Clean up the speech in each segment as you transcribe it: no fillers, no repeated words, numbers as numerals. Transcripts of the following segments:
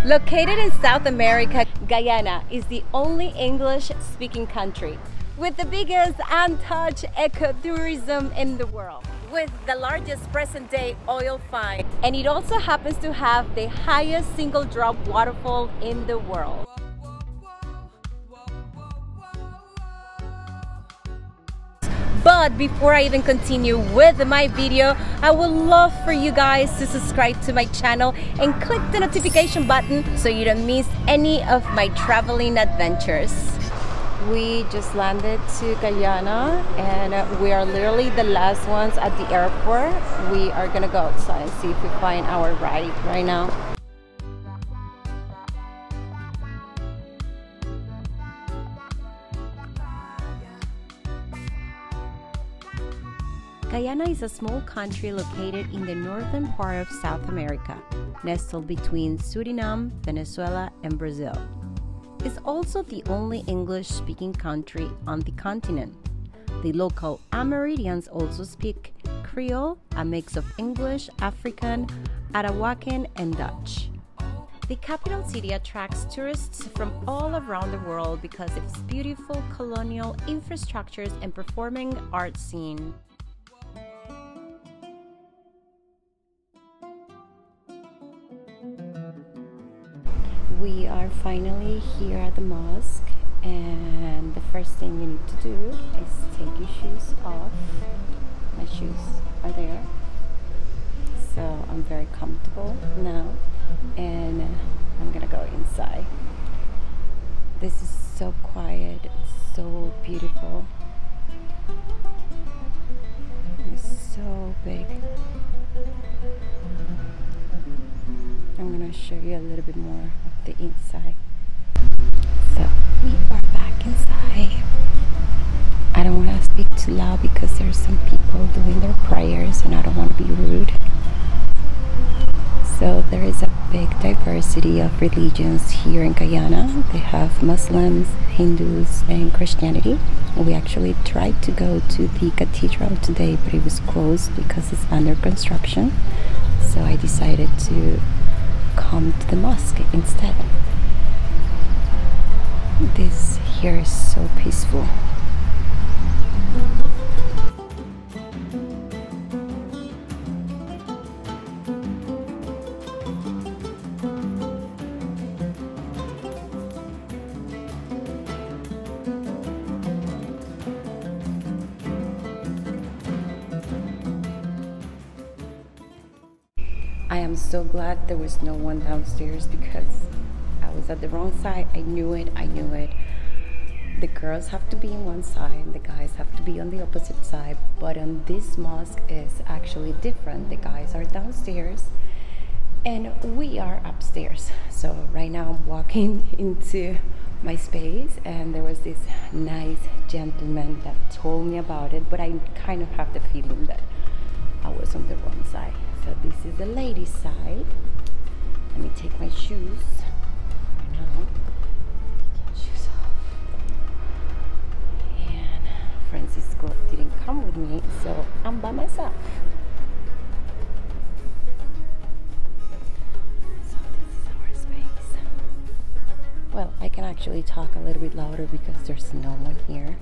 Located in South America, Guyana is the only English-speaking country with the biggest untouched ecotourism in the world, with the largest present-day oil find. And it also happens to have the highest single-drop waterfall in the world. But before I even continue with my video, I would love for you guys to subscribe to my channel and click the notification button so you don't miss any of my traveling adventures. We just landed to Guyana and we are literally the last ones at the airport. We are gonna go outside and see if we find our ride right now. Guyana is a small country located in the northern part of South America, nestled between Suriname, Venezuela, and Brazil. It's also the only English-speaking country on the continent. The local Amerindians also speak Creole, a mix of English, African, Arawakan, and Dutch. The capital city attracts tourists from all around the world because of its beautiful colonial infrastructures and performing arts scene. We are finally here at the mosque, and the first thing you need to do is take your shoes off. My shoes are there, so I'm very comfortable now, and I'm gonna go inside. This is so quiet, it's so beautiful, it's so big. I'm gonna show you a little bit more of the inside. So we are back inside. I don't want to speak too loud because there's some people doing their prayers and I don't want to be rude. So there is a big diversity of religions here in Guyana. They have Muslims, Hindus, and Christianity. We actually tried to go to the cathedral today, but it was closed because it's under construction. So I decided to come to the mosque instead. This here is so peaceful. I am so glad there was no one downstairs because I was at the wrong side. I knew it. The girls have to be on one side, the guys have to be on the opposite side, but on this mosque is actually different. The guys are downstairs and we are upstairs. So right now I'm walking into my space and there was this nice gentleman that told me about it, but I kind of have the feeling that I was on the wrong side. So this is the ladies' side. Let me take my shoes right now. Shoes off. And Francisco didn't come with me, so I'm by myself. So this is our space. Well, I can actually talk a little bit louder because there's no one here.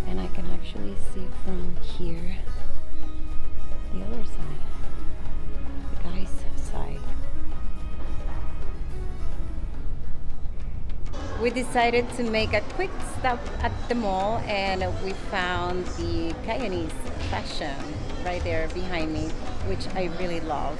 And I can actually see from here the other side, the guy's side. We decided to make a quick stop at the mall and we found the Guyanese fashion right there behind me, which I really love.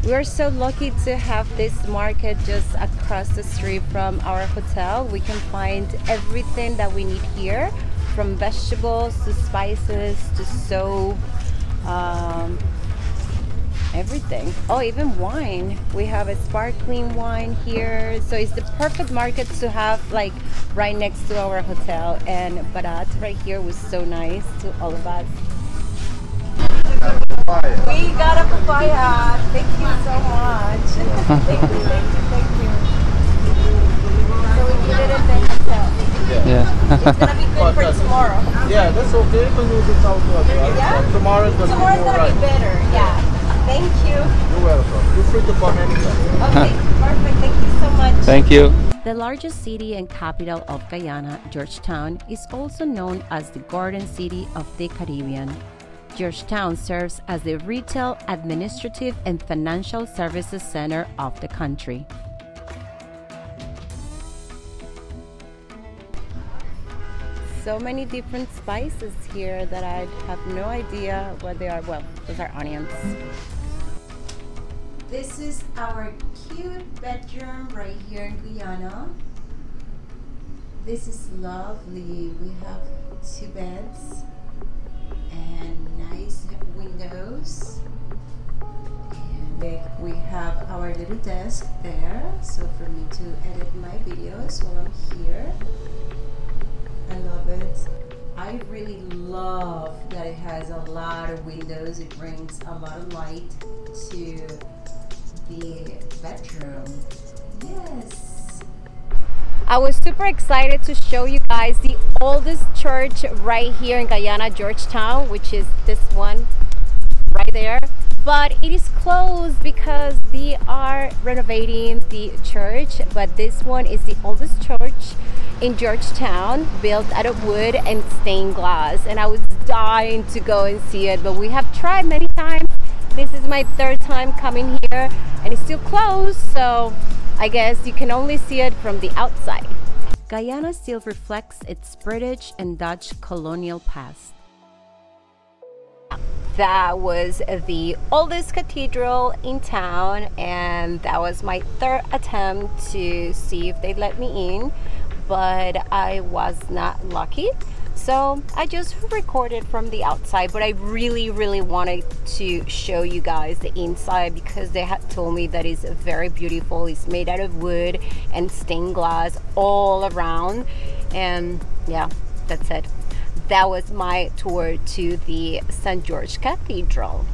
We're so lucky to have this market just across the street from our hotel. We can find everything that we need here, from vegetables to spices to soap, everything. Oh, even wine. We have a sparkling wine here. So it's the perfect market to have like right next to our hotel. And Barat right here was so nice to all of us. We got a papaya. Thank you so much. Thank you, thank you, thank you. So we put it in the hotel. Yeah. It's gonna be good for tomorrow. Yeah, that's okay. You can use it out to us. Yeah? Tomorrow's Tomorrow's gonna be better. Yeah. Thank you. You're welcome. Feel free to come anytime. Okay, perfect. Thank you so much. Thank you. The largest city and capital of Guyana, Georgetown, is also known as the Garden City of the Caribbean. Georgetown serves as the retail, administrative, and financial services center of the country. So many different spices here that I have no idea what they are. Well, those are onions. This is our cute bedroom right here in Guyana. This is lovely. We have 2 beds and nice windows. And we have our little desk there, so for me to edit my videos while I'm here. I love it. I really love that it has a lot of windows. It brings a lot of light to the bedroom. Yes. I was super excited to show you guys the oldest church right here in Guyana, Georgetown, which is this one right there. But it is closed because they are renovating the church. But this one is the oldest church in Georgetown, built out of wood and stained glass. And I was dying to go and see it, but we have tried many times. This is my 3rd time coming here and it's still closed, so I guess you can only see it from the outside. Guyana still reflects its British and Dutch colonial past. That was the oldest cathedral in town, and that was my 3rd attempt to see if they'd let me in, but I was not lucky. So I just recorded from the outside, but I really wanted to show you guys the inside because they had told me that it's very beautiful. It's made out of wood and stained glass all around. And yeah, that's it. That was my tour to the St. George Cathedral.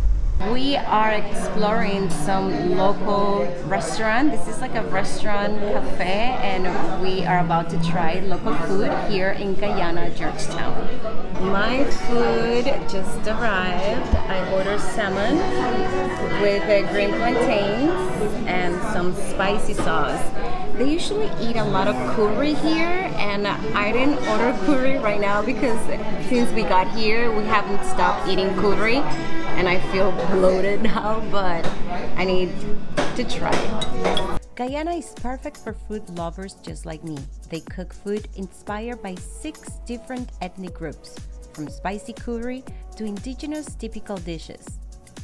We are exploring some local restaurant. This is like a restaurant cafe, and we are about to try local food here in Guyana, Georgetown. My food just arrived. I ordered salmon with green plantains and some spicy sauce. They usually eat a lot of curry here, and I didn't order curry right now because since we got here, we haven't stopped eating curry. And I feel bloated now, but I need to try it. Guyana is perfect for food lovers just like me. They cook food inspired by 6 different ethnic groups, from spicy curry to indigenous typical dishes.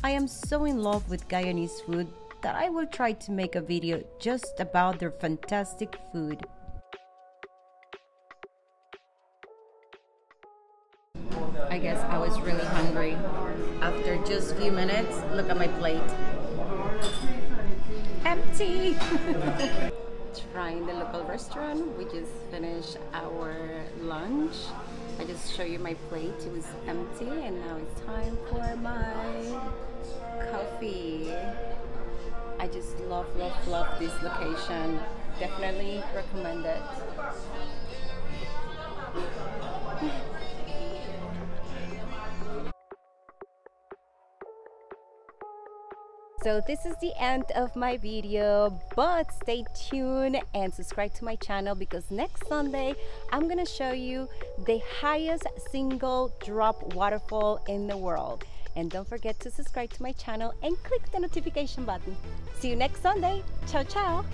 I am so in love with Guyanese food that I will try to make a video just about their fantastic food. I guess I was really hungry. After just a few minutes, look at my plate. Empty! Trying the local restaurant. We just finished our lunch. I just show you my plate. It was empty, and now it's time for my coffee. I just love this location. Definitely recommend it. So this is the end of my video, but stay tuned and subscribe to my channel because next Sunday I'm gonna show you the highest single drop waterfall in the world. And don't forget to subscribe to my channel and click the notification button. See you next Sunday. Ciao, ciao.